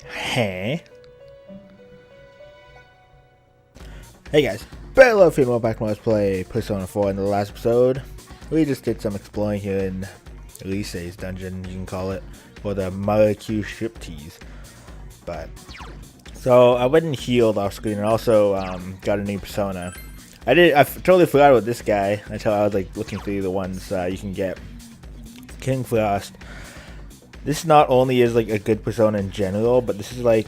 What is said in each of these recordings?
Hey. Hey guys, Hello Female back from Let's Play Persona 4. In the last episode, we just did some exploring here in Elise's dungeon, you can call it, for the Maracue ship tease. So I went and healed off screen and also got a new persona. I totally forgot about this guy until I was like looking through the ones you can get. King Frost. This not only is like a good persona in general, but this is like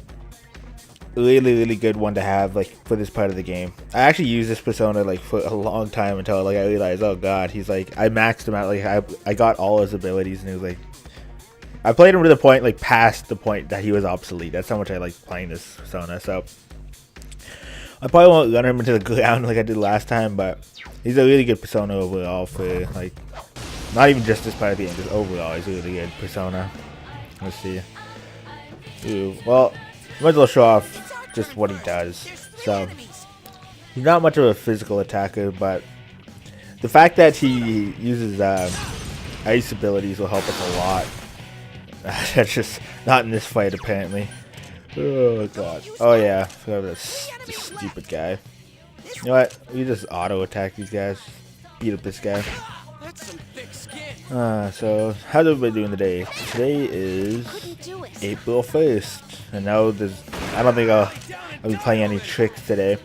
a really good one to have like for this part of the game. I actually used this persona like for a long time until like I realized, oh god, he's like, I maxed him out, like I got all his abilities, and it was like I played him to the point like past the point that he was obsolete. That's how much I like playing this persona. So I probably won't run him into the ground like I did last time, but he's a really good persona overall for like not even just this part of the game, just overall he's a really good persona. Let's see. Ooh, well, might as well show off just what he does. So he's not much of a physical attacker, but the fact that he uses ice abilities will help us a lot. That's just not in this fight apparently. Oh god. Oh yeah, forgot about this stupid guy. You know what? We just auto attack these guys. Beat up this guy. So how's everybody doing today? Today is April 1st. And now I don't think I'll be playing any tricks today.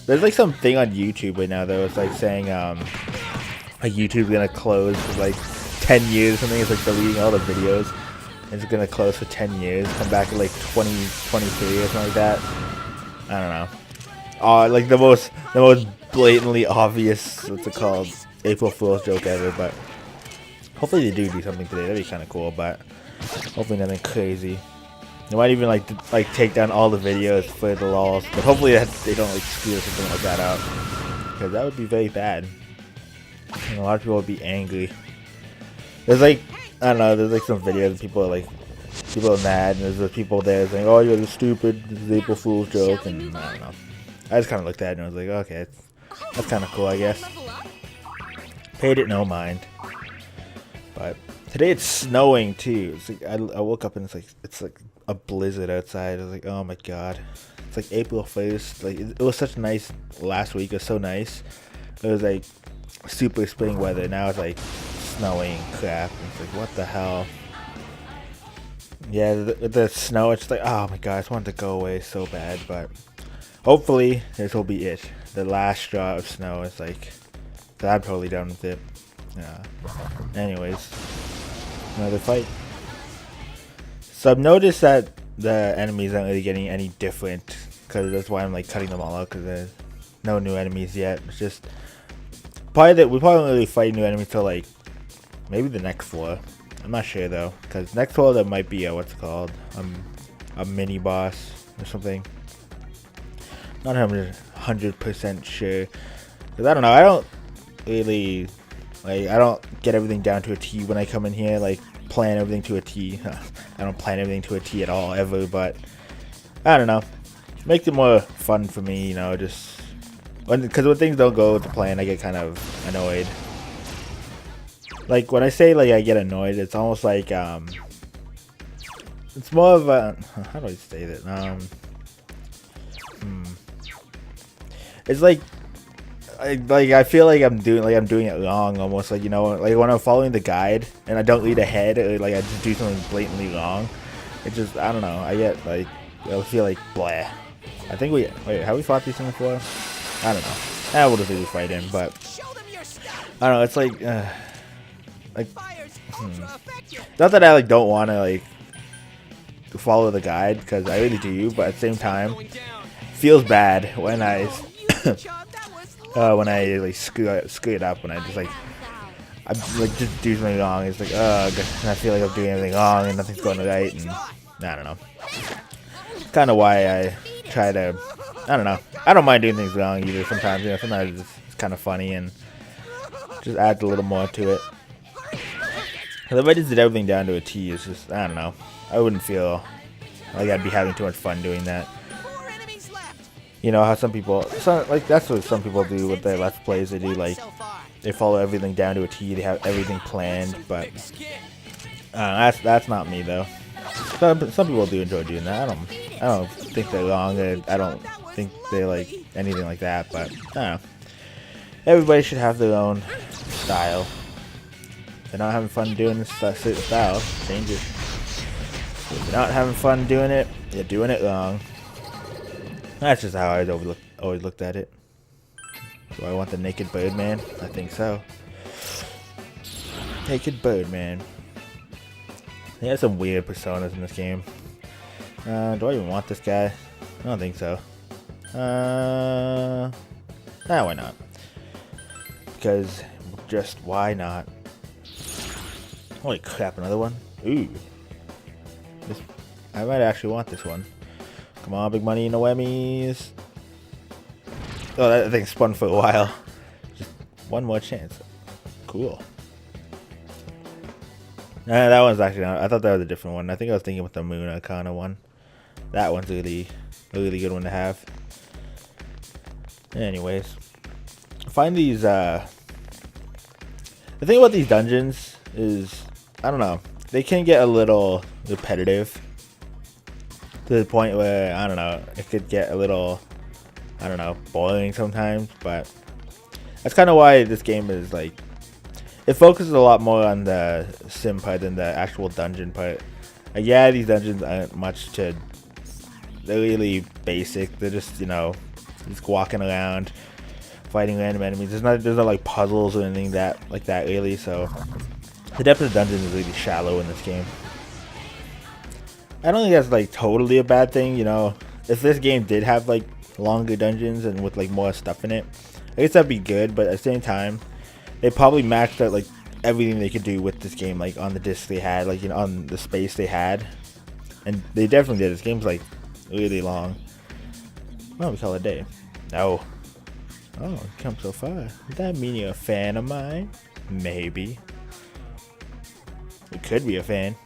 There's like some thing on YouTube right now though. It's like saying like YouTube's gonna close for like 10 years or something. It's like deleting all the videos. It's gonna close for 10 years. Come back in like 2023 or something like that. I don't know. Like the most blatantly obvious, what's it called, April Fool's joke ever. But hopefully they do something today. That'd be kind of cool. But hopefully nothing crazy. They might even like take down all the videos for the lols. But hopefully they don't like screw something like that out, because that would be very bad. And a lot of people would be angry. There's like, I don't know, there's like some videos of people are mad, and there's the people there saying, oh, you're stupid, this is April Fool's joke, and I don't know. I just kind of looked at it and I was like, okay, that's kind of cool, I guess. Paid it no mind. But today it's snowing too. It's like I woke up and it's like a blizzard outside. I was like, oh my god. It's like April 1st. Like it was such nice last week. It was so nice. It was like super spring weather. Now it's like snowing crap. It's like, what the hell? Yeah, the snow, it's like, oh my god, I just wanted to go away so bad. But hopefully this will be it. The last straw of snow. It's like, I'm totally done with it. Yeah. Anyways, another fight. So I've noticed that the enemies aren't really getting any different, because that's why I'm like cutting them all out, because there's no new enemies yet. It's just probably that we probably won't really fight new enemies till like maybe the next floor. I'm not sure though, because next floor there might be a what's it called, a mini boss or something. Not 100% sure, because I don't know. I don't really like, I don't get everything down to a T when I come in here, like plan everything to a T. I don't plan everything to a T at all ever, but I don't know. Makes it more fun for me, you know, just because when things don't go to plan, I get kind of annoyed. Like when I say like I get annoyed, it's almost like it's more of a, how do I say that? It's like I feel like I'm doing it wrong almost, like, you know, like when I'm following the guide and I don't read ahead, or like I just do something blatantly wrong. It just, I don't know, I get like, I feel like blah. I think wait, have we fought these things before? I don't know. We'll just really fight him, but I don't know, it's like not that I like don't want to like follow the guide, because I really do, but at the same time it feels bad when I like screw it up, when I just like just do something wrong. It's like, and I feel like I'm doing everything wrong and nothing's going right, and I don't know. Kind of why I try to, I don't know. I don't mind doing things wrong either. Sometimes, you know, sometimes it's kind of funny and just adds a little more to it. If I just did everything down to a T, it's just, I don't know. I wouldn't feel like I'd be having too much fun doing that. You know how some people, like that's what some people do with their Let's Plays. They do like, they follow everything down to a T. They have everything planned, but that's not me though. Some people do enjoy doing that. I don't think they're wrong. I don't think they like anything like that. But I don't know. Everybody should have their own style. If they're not having fun doing this style, change it. If you're not having fun doing it, you're doing it wrong. That's just how I always looked at it. Do I want the naked Birdman? I think so. Naked Birdman. He has some weird personas in this game. Do I even want this guy? I don't think so. Why not? Because just why not? Holy crap, another one? Ooh. I might actually want this one. Come on, big money, no whammies. Oh, that thing spun for a while. Just one more chance. Cool. That one's actually not. I thought that was a different one. I think I was thinking with the Moon Arcana one. That one's a really good one to have. Anyways, find these. The thing about these dungeons is, I don't know, they can get a little repetitive to the point where, I don't know, it could get a little, I don't know, boring sometimes. But that's kind of why this game is like, it focuses a lot more on the sim part than the actual dungeon part. Yeah, these dungeons aren't much to. They're really basic. They're just, you know, just walking around, fighting random enemies. There's no like puzzles or anything like that really. So the depth of the dungeon is really shallow in this game. I don't think that's like totally a bad thing. You know, if this game did have like longer dungeons and with like more stuff in it, I guess that'd be good. But at the same time, they probably maxed out like everything they could do with this game, like on the disc they had, like, you know, on the space they had, and they definitely did. This game's like really long. Well, we call it a day. No. Oh, you come so far. Does that mean you're a fan of mine? Maybe. You could be a fan.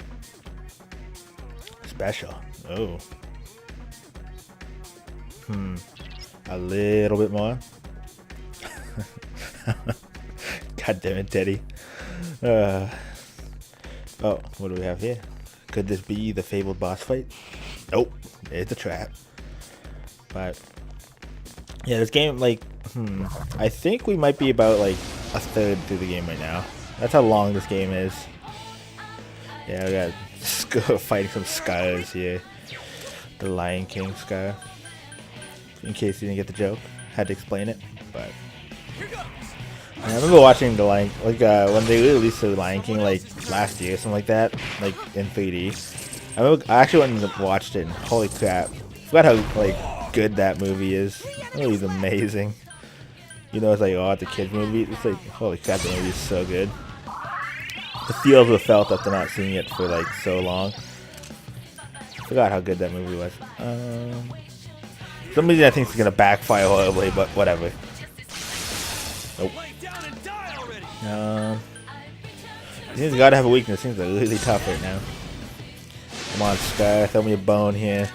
Special. Oh. A little bit more. God damn it, Teddy. Oh, what do we have here? Could this be the fabled boss fight? Nope, it's a trap. But yeah, this game, like, I think we might be about like a third through the game right now. That's how long this game is. Yeah, we got fighting some scars here. The Lion King scar. In case you didn't get the joke, had to explain it. But I remember watching the Lion, like when they released the Lion King like last year, something like that, like in 3D. I actually went and watched it, and holy crap! Forgot how like good that movie is. That movie's amazing. You know, it's like, oh, it's a kids movie. It's like, holy crap, the movie is so good. The feels were felt after not seeing it for like so long. Forgot how good that movie was. Somebody I think is gonna backfire horribly, but whatever. Nope. He's gotta have a weakness. Seems like really tough right now. Come on, Sky, throw me a bone here.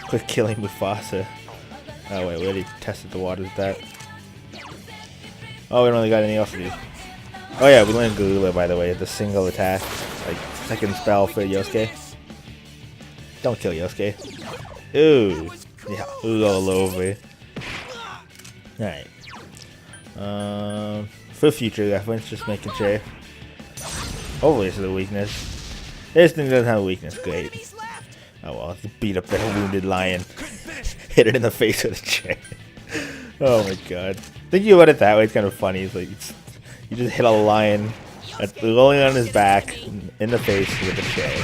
Quit killing Mufasa. Oh wait, we already tested the waters with that. Oh, we don't really got anything else to do. Oh yeah, we learned Gorilla, by the way, the single attack. Like, second spell for Yosuke. Don't kill Yosuke. Ooh. Yeah, ooh all over. Alright. For future reference, just making sure. Hopefully this is a weakness. This thing doesn't have a weakness, great. Oh well, let's beat up that wounded lion. Hit it in the face with a chair. Oh my god. Thinking about it that way, it's kind of funny. It's like, you just hit a lion that's rolling on his back in the face with a chair.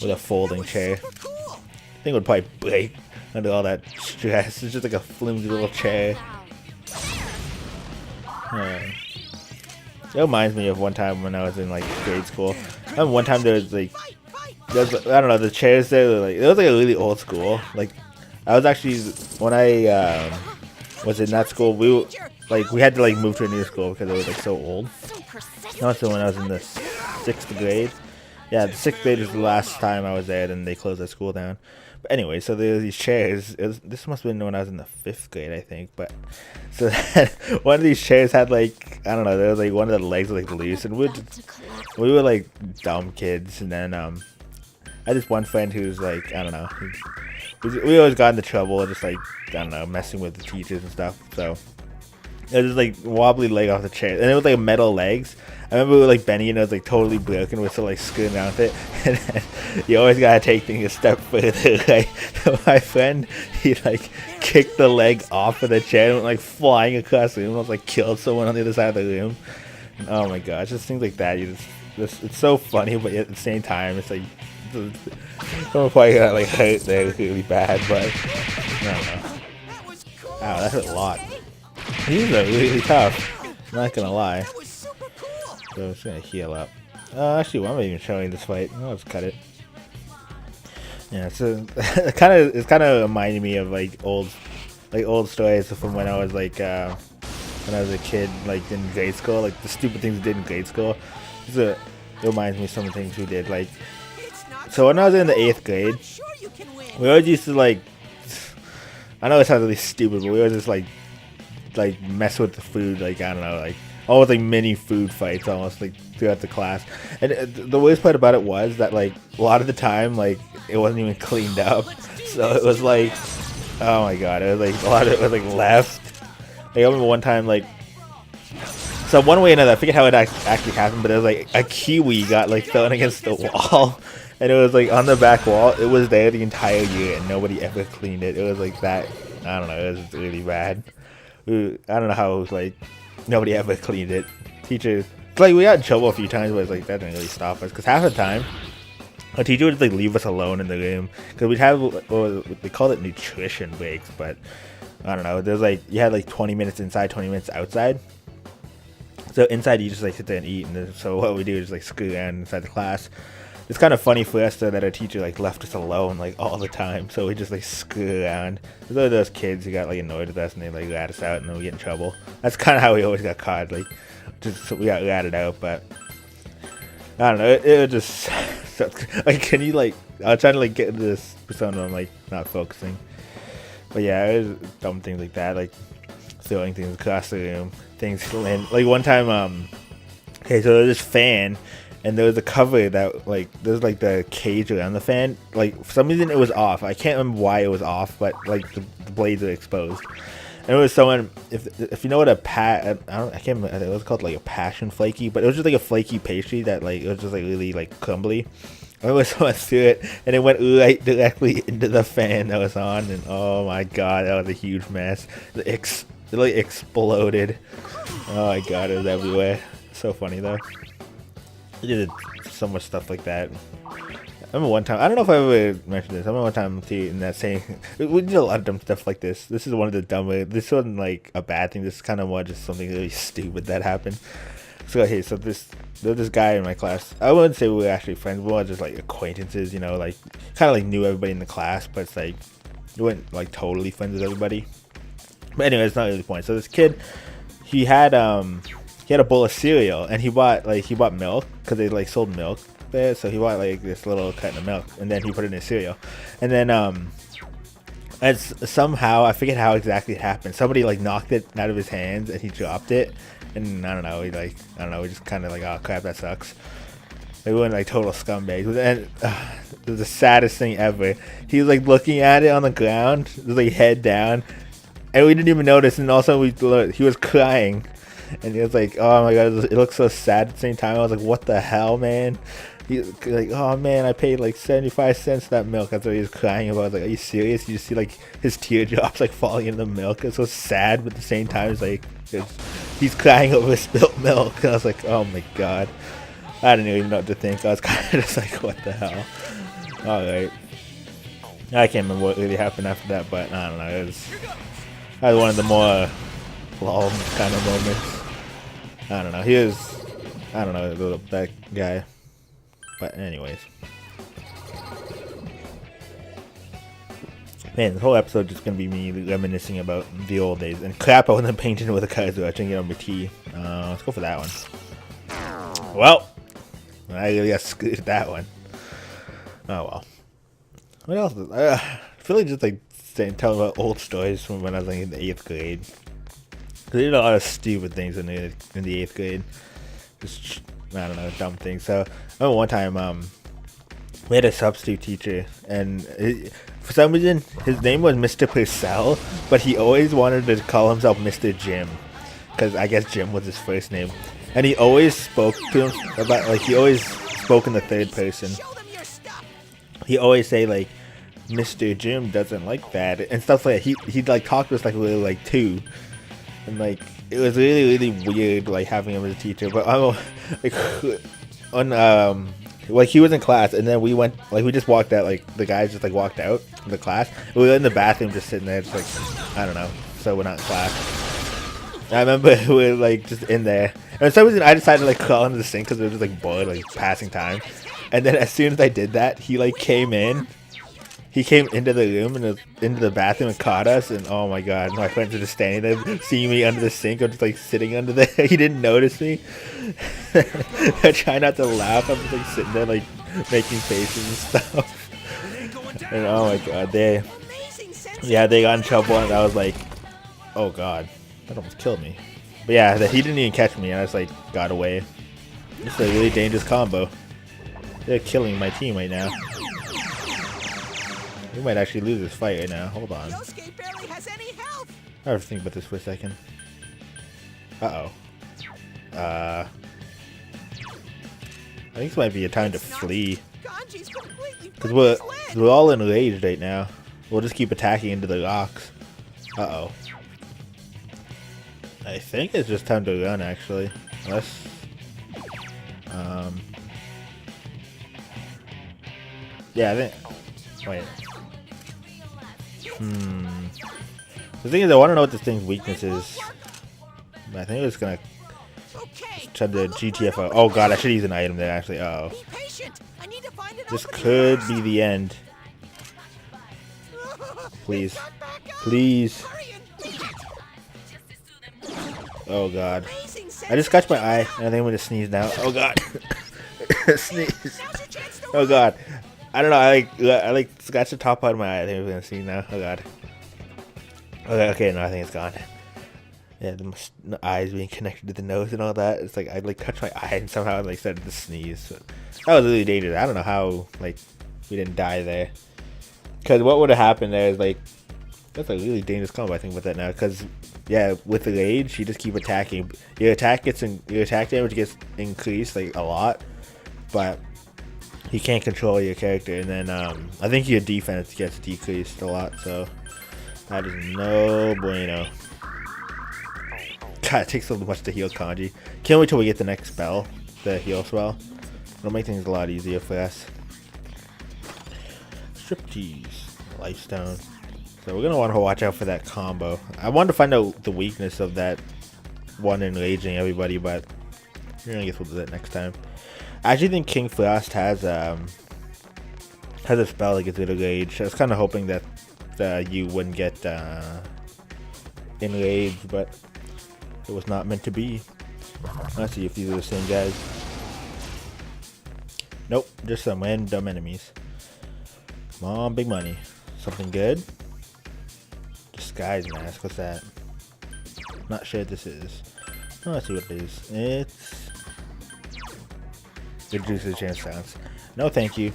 With a folding chair. I think it would probably break under all that stress. It's just like a flimsy little chair. It reminds me of one time when I was in like grade school. I remember one time there was like, I don't know, the chairs there were like, it was like a really old school. Like, I was actually, when I was in that school, we had to like move to a new school because it was like so old. Also when I was in the 6th grade. Yeah, the 6th grade was the last time I was there, then they closed that school down. But anyway, so there were these chairs. This must have been when I was in the 5th grade, I think. But so one of these chairs had like, I don't know, there was like one of the legs was like loose, and we were like dumb kids. And then I had this one friend who's like, I don't know, we always got into trouble, just like, I don't know, messing with the teachers and stuff. So it was just like wobbly leg off the chair, and it was like metal legs. I remember like Benny, and it was like totally broken. We're still like screwing around with it, and then you always gotta take things a step further. Like my friend, he like kicked the leg off of the chair and went like flying across the room. Almost like killed someone on the other side of the room. And, oh my gosh, just things like that. It's so funny, but at the same time, it's like someone probably got like hurt there really bad. But I don't know. Wow, that hurt a lot. These are really tough. I'm not gonna lie. So I'm just gonna heal up. Actually, why am I even showing this fight? I'll just cut it. Yeah, so it's kind of reminding me of like old stories from when I was like when I was a kid, like in grade school, like the stupid things we did in grade school. It reminds me of some of the things we did. Like, so when I was in the 8th grade, we always used to like. I know it sounds really stupid, but we always just like mess with the food, like I don't know, like almost like mini food fights almost like throughout the class. And the worst part about it was that like a lot of the time like it wasn't even cleaned up, so it was like, oh my god, it was like a lot of it was like left. Like I remember one time like, so one way or another, I forget how it actually happened, but it was like a kiwi got like thrown against the wall, and it was like on the back wall. It was there the entire year and nobody ever cleaned it. It was like that, I don't know, it was really bad. I don't know how it was like nobody ever cleaned it. Teachers, like we got in trouble a few times, but it's like that didn't really stop us, because half the time a teacher would like leave us alone in the room, because we'd have, well, they called it nutrition breaks, but I don't know, there's like, you had like 20 minutes inside, 20 minutes outside. So inside you just like sit there and eat, and then, so what we do is like screw around inside the class. It's kind of funny for us though that our teacher like left us alone like all the time, so we just like screw around. There's those kids who got like annoyed with us and they like rat us out and then we get in trouble. That's kind of how we always got caught, like just so we got ratted out. But I don't know, it was just so, like, can you like, I was trying to like get into this persona, I'm like not focusing. But yeah, it was dumb things like that, like throwing things across the room, things land. Like one time, okay, so there's this fan, and there was a cover that like there's like the cage around the fan. Like for some reason it was off. I can't remember why it was off, but like the blades are exposed. And it was someone, if you know what a I can't remember. It was called like a passion flaky, but it was just like a flaky pastry that like it was just like really like crumbly. I remember someone threw it, and it went right directly into the fan that was on, and oh my god, that was a huge mess. It like exploded. Oh my god, it was everywhere. So funny though. We did so much stuff like that. I remember one time, I don't know if I ever mentioned this, I remember one time too, in that same, we did a lot of dumb stuff like this. This is one of the dumber, this wasn't like a bad thing, this is kind of more just something really stupid that happened. So okay, so there was this guy in my class. I wouldn't say we were actually friends, we were just like acquaintances, you know, like kind of like knew everybody in the class, but it's like, we weren't like totally friends with everybody. But anyway, it's not really the point. So this kid, he had a bowl of cereal, and he bought milk, because they like sold milk there, so he bought like this little carton of milk, and then he put it in his cereal. And then as somehow, I forget how exactly it happened, somebody like knocked it out of his hands and he dropped it, and I don't know, we just kind of like, oh crap, that sucks. They went like total scumbags. And it was the saddest thing ever. He was like looking at it on the ground, just like head down, and we didn't even notice, and all of a sudden he was crying. And he was like, oh my god, it looks so sad at the same time. I was like, what the hell, man? He's like, oh man, I paid like 75 cents for that milk. That's what he was crying about. I was like, are you serious? You just see like his teardrops like falling into the milk. It's so sad, but at the same time, it's like, he's crying over spilt milk. And I was like, oh my god. I didn't even know what to think. I was kind of just like, what the hell? Alright. I can't remember what really happened after that, but I don't know. That was one of the more lol kind of moments. I don't know. He was, I don't know, that guy. But anyways. Man, this whole episode is just going to be me reminiscing about the old days. And crap, I wasn't painting with a Kaiser. I didn't get on my tea. Let's go for that one. Well, I really got screwed at that one. Oh well. What else? I feel like just like telling about old stories from when I was like in the 8th grade. Cause they did a lot of stupid things in the 8th grade. Just, I don't know, dumb things. So I remember one time, we had a substitute teacher, and for some reason his name was Mr. Purcell, but he always wanted to call himself Mr. Jim, because I guess Jim was his first name, and he always spoke to him about, like, he always spoke in the third person. He always say like, Mr. Jim doesn't like that and stuff like that. He'd like talk to us like we were like 2, and like it was really weird like having him as a teacher. But I'm like on like he was in class, and then we went, like, we just walked out, like the guys just like walked out of the class. We were in the bathroom just sitting there, just like, I don't know, so we're not in class. I remember we were like just in there, and for some reason I decided to like crawl into the sink because we were just like bored, like passing time. And then as soon as I did that, he like came in. He came into the room and into the bathroom and caught us, and oh my god, my friends were just standing there, seeing me under the sink. I'm just like sitting under there. He didn't notice me. I try not to laugh. I'm just like sitting there like making faces and stuff. And oh my god, they got in trouble, and I was like, oh god, that almost killed me. But yeah, he didn't even catch me, and I just like got away. It's a really dangerous combo. They're killing my team right now. We might actually lose this fight right now. Hold on. I have to think about this for a second. I think this might be a time to flee. Because we're all enraged right now. We'll just keep attacking into the rocks. I think it's just time to run, actually. Unless... yeah, I think... Wait. The thing is, I want to know what this thing's weakness is. But I think it's gonna try to GTFO. Oh god, I should use an item there, actually. Uh oh. This could be the end. Please. Please. Oh god. I just scratched my eye, and I think I'm gonna sneeze now. Oh god. Sneeze. Oh god. I don't know, I like scratched the top part of my eye. I think I'm gonna sneeze now. Oh god. Okay, no, I think it's gone. Yeah, the eyes being connected to the nose and all that. It's like I like touched my eye and somehow I like started to sneeze. So that was really dangerous. I don't know how like we didn't die there. Because what would have happened there is like, that's a really dangerous combo, I think, with that now. Because yeah, with the rage, you just keep attacking. Your attack damage gets increased like a lot, but you can't control your character. And then I think your defense gets decreased a lot. So that is no bueno. God, it takes so much to heal Kanji. Can't wait till we get the next spell, the heal spell. It'll make things a lot easier for us. Striptease, Lifestone. So we're gonna want to watch out for that combo. I wanted to find out the weakness of that one enraging everybody, but I guess we'll do that next time. I actually think King Frost has a spell that gets rid of rage. I was kind of hoping that you wouldn't get enraged, but it was not meant to be. Let's see if these are the same guys. Nope, just some random enemies. Come on, big money. Something good? Disguise mask, what's that? Not sure what this is. Oh, let's see what it is. It's... reduces chance sounds. No thank you.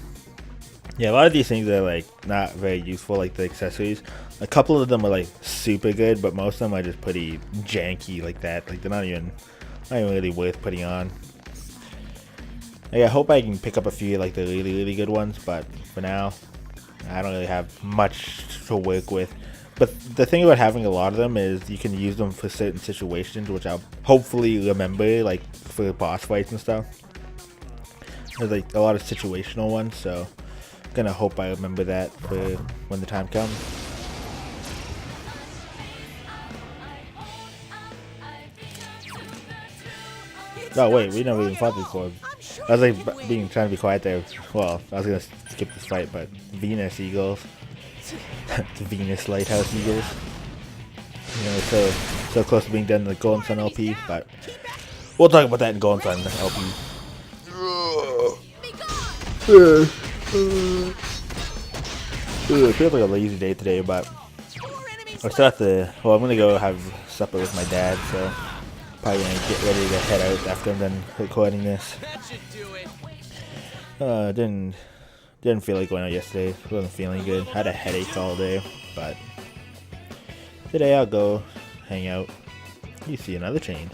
Yeah, a lot of these things are like not very useful, like the accessories. A couple of them are like super good, but most of them are just pretty janky like that. Like they're not even really worth putting on. Like, I hope I can pick up a few like the really good ones, but for now I don't really have much to work with. But the thing about having a lot of them is you can use them for certain situations, which I'll hopefully remember, like for boss fights and stuff. There's like a lot of situational ones, so I'm gonna hope I remember that for when the time comes. Oh wait, we never even fought before. I was like trying to be quiet there. Well, I was gonna skip this fight, but Venus Eagles, the Venus Lighthouse Eagles. You know, so close to being done in the Golden Sun LP, but we'll talk about that in Golden Sun LP. It feels like a lazy day today, but I still have to. Well, I'm gonna go have supper with my dad, so probably gonna get ready to head out after I'm done recording this. Didn't Didn't feel like going out yesterday. Wasn't feeling good. Had a headache all day, but today I'll go hang out. You see another change.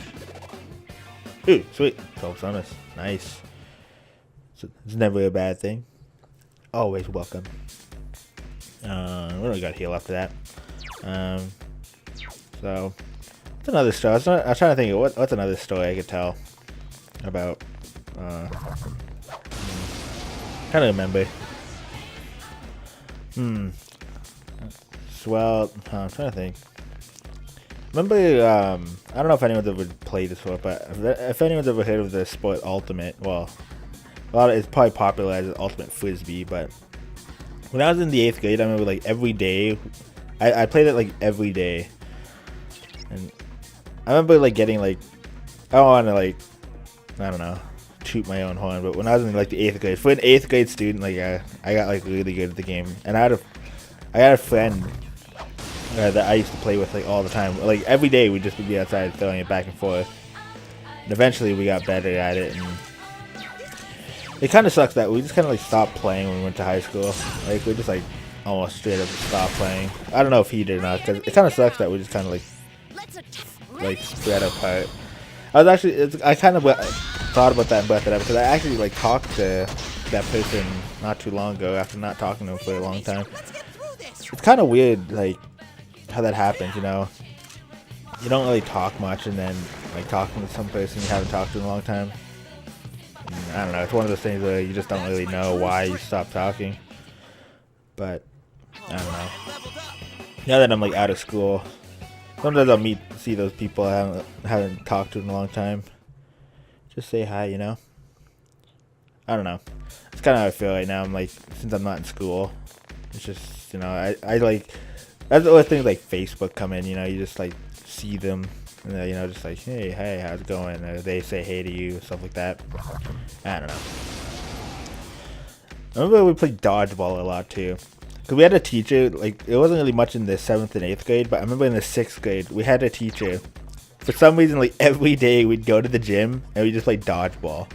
Ooh, sweet. 12 summons. Nice. It's never a bad thing. Always welcome. We only got heal after that. So, what's another story? I was trying to think of what's another story I could tell about. Trying to remember. Well, I'm trying to think. Remember, I don't know if anyone's ever played this sport, but if anyone's ever heard of the sport Ultimate, well, it's probably popular as Ultimate Frisbee, but when I was in the 8th grade, I remember like every day, I played it like every day, and I remember like getting like, I don't want to like, I don't know, toot my own horn, but when I was in like the 8th grade, for an 8th grade student, like I got like really good at the game, and I had a friend that I used to play with like all the time. Like every day we'd just be outside throwing it back and forth. And eventually we got better at it, and it kind of sucks that we just kind of like stopped playing when we went to high school. Like we just like almost straight up stopped playing. I don't know if he did or not, because it kind of sucks that we just kind of like spread apart. I kind of thought about that and brought that up because I actually like talked to that person not too long ago after not talking to him for a long time. It's kind of weird, like, how that happens, you know. You don't really talk much, and then like talking to some person you haven't talked to in a long time. And, I don't know. It's one of those things where you just don't really know why you stopped talking. But I don't know. Now that I'm like out of school, sometimes I'll see those people I haven't talked to in a long time. Just say hi, you know. I don't know. It's kind of how I feel right now. I'm like, since I'm not in school, it's just, you know, I like, that's the other things like Facebook come in, you know, you just like see them, and you know, just like, hey, how's it going? Or they say hey to you, stuff like that. I don't know. I remember we played dodgeball a lot too. Because we had a teacher, like, it wasn't really much in the 7th and 8th grade, but I remember in the 6th grade, we had a teacher. For some reason, like, every day we'd go to the gym and we just play dodgeball.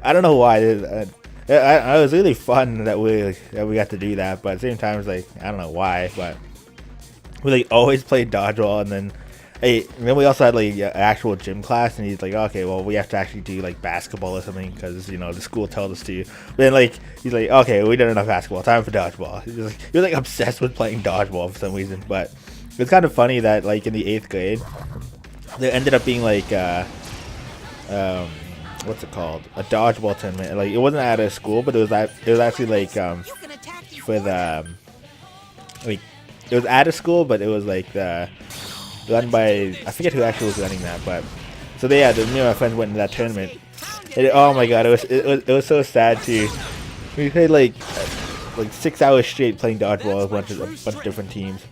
I don't know why. It was really fun that we got to do that, but at the same time, it's like, I don't know why, but we like always played dodgeball, and then we also had like an actual gym class, and he's like, okay, well, we have to actually do like basketball or something because, you know, the school told us to. But then like he's like, okay, we did enough basketball, time for dodgeball. He was like obsessed with playing dodgeball for some reason. But it's kind of funny that like in the 8th grade, there ended up being like what's it called? A dodgeball tournament. Like it wasn't at a school, but it was actually like for the like it was at a school, but it was like run by, I forget who actually was running that, but so me and my friends went into that tournament. And oh my god, it was so sad too. We played like 6 hours straight playing dodgeball with a bunch of different teams.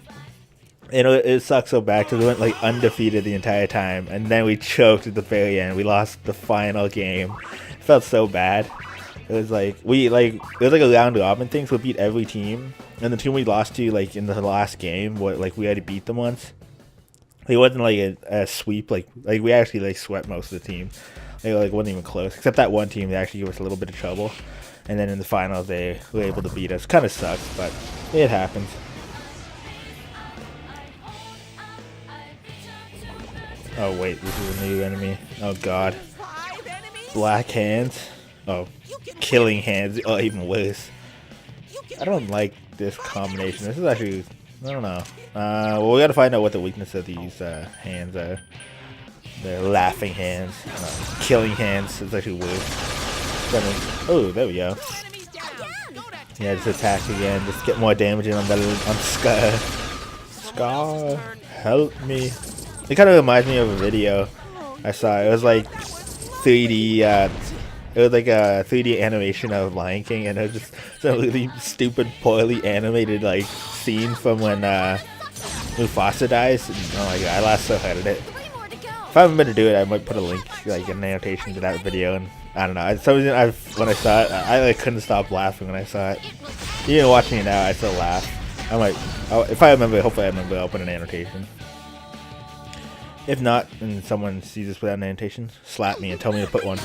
And it sucked so bad because we went like undefeated the entire time, and then we choked at the very end. We lost the final game. It felt so bad. It was like it was like a round robin thing, so we beat every team, and the team we lost to like in the last game, we had to beat them once. It wasn't like a sweep, like we actually like swept most of the team. They like wasn't even close, except that one team. They actually gave us a little bit of trouble, and then in the finals they were able to beat us. Kind of sucks, but it happens. Oh wait, this is a new enemy. Oh god, black hands. Oh, killing hands. Oh, even worse. I don't like this combination. This is actually, I don't know. Well, we gotta find out what the weakness of these hands are. They're laughing hands. Killing hands is actually weird. Oh, there we go. Yeah, just attack again. Just get more damage in on Scar. Scar, help me. It kind of reminds me of a video I saw. It was like 3D. It was like a 3D animation of Lion King, and it was just some really stupid, poorly animated like scene from when Mufasa dies. And, oh my god, I laughed so hard at it. If I haven't been to do it, I might put a link, like an annotation to that video. And I don't know. For some reason, when I saw it, I like couldn't stop laughing when I saw it. Even watching it now, I still laugh. I might, if I remember, hopefully I remember, I'll put an annotation. If not, and someone sees this without an annotation, slap me and tell me to put one.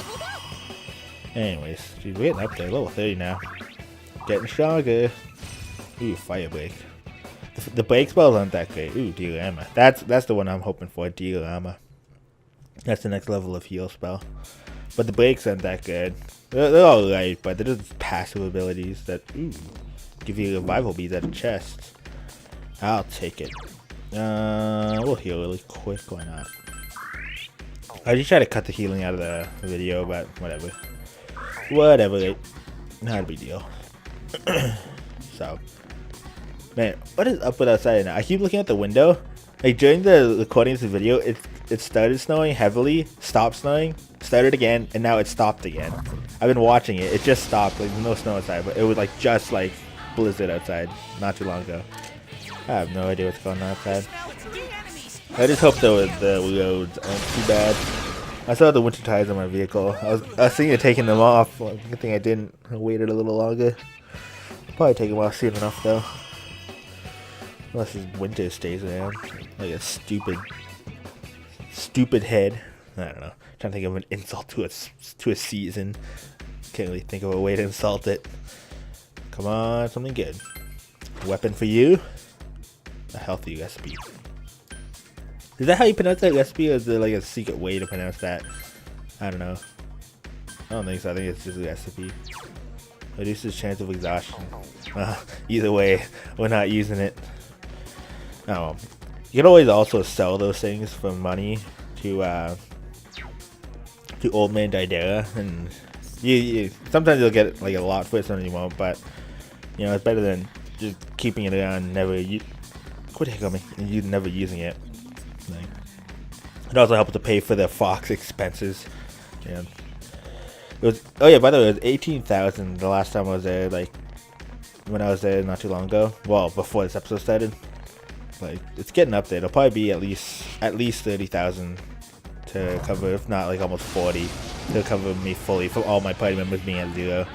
Anyways, geez, we're getting up there, level 30 now. Getting stronger. Ooh, fire break. The break spells aren't that great. Ooh, diorama. That's the one I'm hoping for. Diorama. That's the next level of heal spell. But the breaks aren't that good. They're alright, but they're just passive abilities that give you revival beads at a chest. I'll take it. We'll heal really quick. Why not? I just try to cut the healing out of the video, but whatever. Whatever. Not a big deal. So, man, what is up with outside now? I keep looking at the window. Like during the recording of the video, it started snowing heavily, stopped snowing, started again, and now it stopped again. I've been watching it. It just stopped. Like there's no snow outside, but it was like just like blizzard outside not too long ago. I have no idea what's going on outside. I just hope the roads aren't too bad. I still have the winter tires on my vehicle. I was thinking of taking them off. Well, good thing I didn't. I waited a little longer. I'll probably take them off soon enough though. Unless this winter stays around. Like a stupid head. I don't know. I'm trying to think of an insult to a season. Can't really think of a way to insult it. Come on, something good. Weapon for you. A healthy recipe. Is that how you pronounce that recipe, or is there like a secret way to pronounce that? I don't know. I don't think so. I think it's just a recipe. Reduces chance of exhaustion. Either way, we're not using it. Oh, you can always also sell those things for money to Old Man Didera, and you sometimes you'll get like a lot for it, sometimes you won't. But you know, it's better than just keeping it around, never using it. Like, it also helps to pay for the Fox expenses. Yeah. It was, oh yeah, by the way, it was 18,000 the last time I was there, like when I was there not too long ago. Well, before this episode started. Like, it's getting up there. It'll probably be at least 30,000 to cover, if not like almost 40 to cover me fully for all my party members being at 0.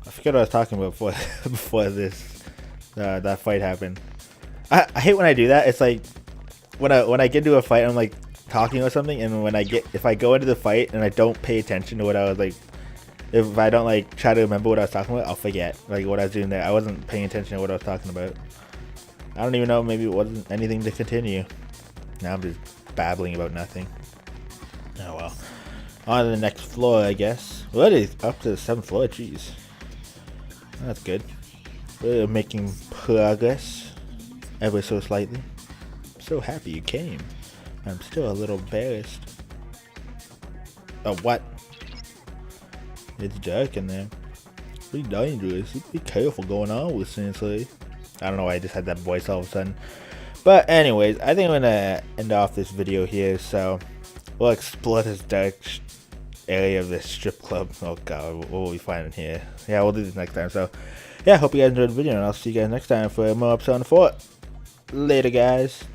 I forget what I was talking about before this that fight happened. I hate when I do that. It's like when I get into a fight, I'm like talking or something, and if I go into the fight and I don't pay attention to what I was like, if I don't like try to remember what I was talking about, I'll forget like what I was doing there. I wasn't paying attention to what I was talking about. I don't even know, maybe it wasn't anything to continue. Now I'm just babbling about nothing. Oh well. On to the next floor, I guess. Well, it is up to the 7th floor, jeez. That's good. We're making progress. Ever so slightly. I'm so happy you came. I'm still a little embarrassed. Oh, what? It's dark in there. Pretty dangerous. Be careful going on with Sensei. I don't know why I just had that voice all of a sudden. But anyways, I think I'm gonna end off this video here. So we'll explore this dark area of this strip club. Oh god, what will we find in here? Yeah, we'll do this next time. So yeah, hope you guys enjoyed the video, and I'll see you guys next time for more episode 4. Later, guys.